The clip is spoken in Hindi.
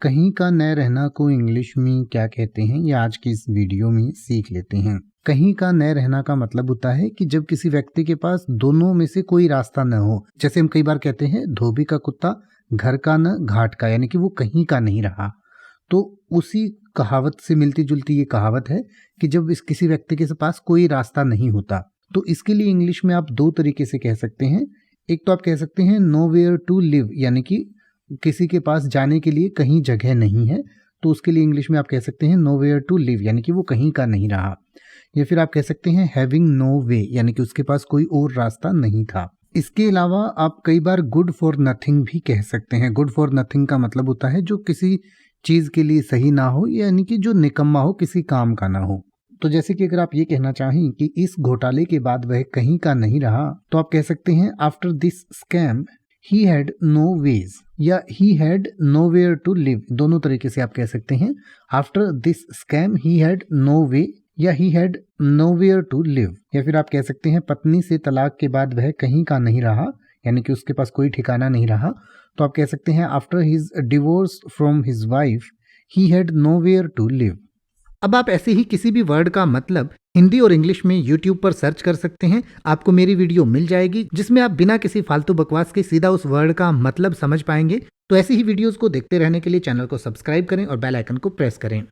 कहीं का न रहना को इंग्लिश में क्या कहते हैं, ये आज की इस वीडियो में सीख लेते हैं। कहीं का न रहना का मतलब होता है कि जब किसी व्यक्ति के पास दोनों में से कोई रास्ता न हो। जैसे हम कई बार कहते हैं धोबी का कुत्ता घर का न घाट का, यानी कि वो कहीं का नहीं रहा। तो उसी कहावत से मिलती जुलती ये कहावत है कि जब इस किसी व्यक्ति के पास कोई रास्ता नहीं होता, तो इसके लिए इंग्लिश में आप दो तरीके से कह सकते हैं। एक तो आप कह सकते हैं नोवेयर टू लिव, यानी कि किसी के पास जाने के लिए कहीं जगह नहीं है, तो उसके लिए इंग्लिश में आप कह सकते हैं नोवेयर टू लिव, यानी कि वो कहीं का नहीं रहा। या फिर आप कह सकते हैं हैविंग नो वे, यानी कि उसके पास कोई और रास्ता नहीं था। इसके अलावा आप कई बार गुड फॉर नथिंग भी कह सकते हैं। गुड फॉर नथिंग का मतलब होता है जो किसी चीज के लिए सही ना हो, यानी कि जो निकम्मा हो, किसी काम का ना हो। तो जैसे कि अगर आप ये कहना चाहें कि इस घोटाले के बाद वह कहीं का नहीं रहा, तो आप कह सकते हैं after this scam he had no ways, या he had nowhere to live. दोनों तरीके से आप कह सकते हैं। After this scam he had no way, या he had nowhere to live. या फिर आप कह सकते हैं पत्नी से तलाक के बाद वह कहीं का नहीं रहा, यानी कि उसके पास कोई ठिकाना नहीं रहा। तो आप कह सकते हैं after his divorce from his wife he had nowhere to live. अब आप ऐसे ही किसी भी वर्ड का मतलब हिंदी और इंग्लिश में YouTube पर सर्च कर सकते हैं। आपको मेरी वीडियो मिल जाएगी जिसमें आप बिना किसी फालतू बकवास के सीधा उस वर्ड का मतलब समझ पाएंगे। तो ऐसी ही वीडियोस को देखते रहने के लिए चैनल को सब्सक्राइब करें और बेल आइकन को प्रेस करें।